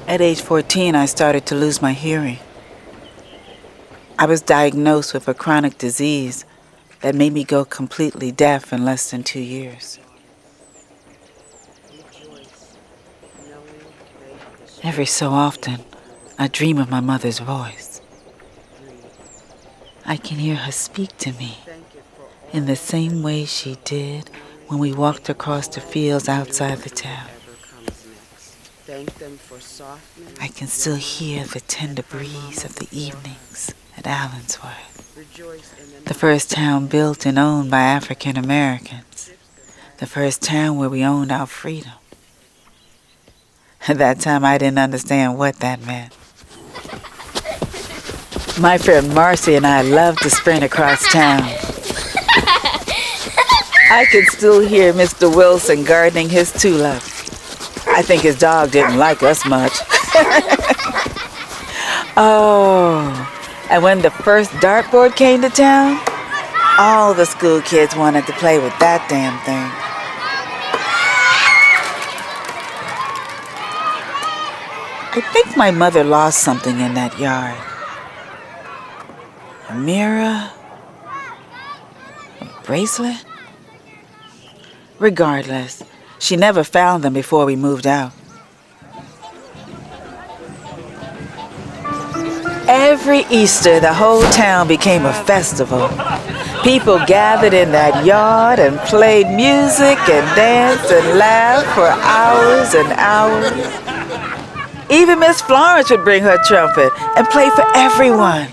At age 14, I started to lose my hearing. I was diagnosed with a chronic disease that made me go completely deaf in less than 2 years. Every so often, I dream of my mother's voice. I can hear her speak to me in the same way she did when we walked across the fields outside the town. I can still hear the tender breeze of the evenings at Allensworth, the first town built and owned by African Americans, the first town where we owned our freedom. At that time, I didn't understand what that meant. My friend Marcy and I loved to sprint across town. I could still hear Mr. Wilson gardening his tulip. I think his dog didn't like us much. Oh, and when the first dartboard came to town, all the school kids wanted to play with that damn thing. I think my mother lost something in that yard. A mirror? A bracelet? Regardless, she never found them before we moved out. Every Easter, the whole town became a festival. People gathered in that yard and played music and danced and laughed for hours and hours. Even Miss Florence would bring her trumpet and play for everyone.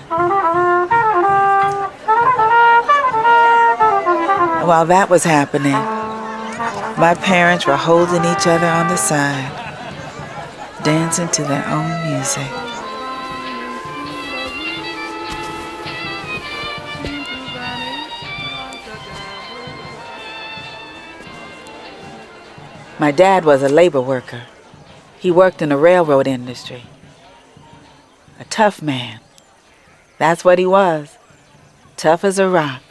While that was happening, my parents were holding each other on the side, dancing to their own music. My dad was a labor worker. He worked in the railroad industry. A tough man. That's what he was. Tough as a rock.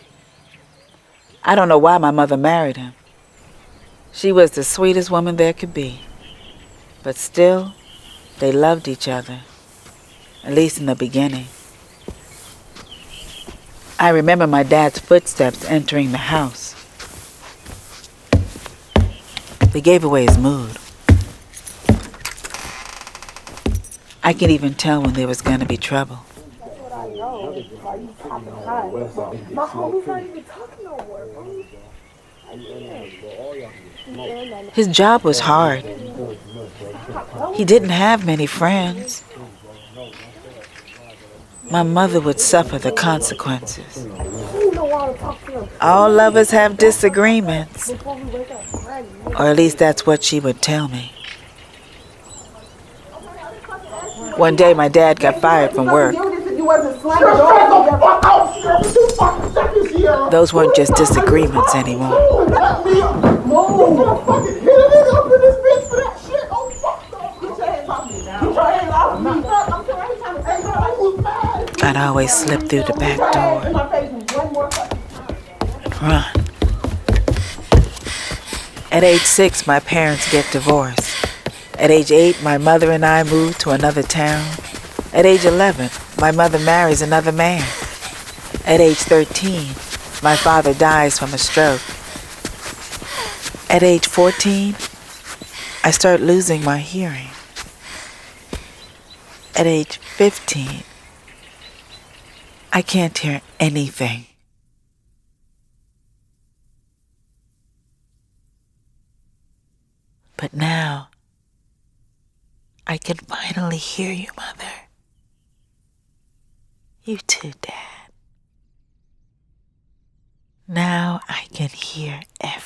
I don't know why my mother married him. She was the sweetest woman there could be. But still, they loved each other. At least in the beginning. I remember my dad's footsteps entering the house. They gave away his mood. I could even tell when there was going to be trouble. My homie's not even talking no more, bro. His job was hard. He didn't have many friends. My mother would suffer the consequences. All of us have disagreements. Or at least that's what she would tell me. One day my dad got fired from work. Those weren't just disagreements anymore. I'd always slip through the back door and run. At age 6, my parents get divorced. At age 8, my mother and I moved to another town. At age 11, my mother marries another man. At age 13, my father dies from a stroke. At age 14, I start losing my hearing. At age 15, I can't hear anything. But now, I can finally hear you, Mother. You too, Dad. Now I can hear everything.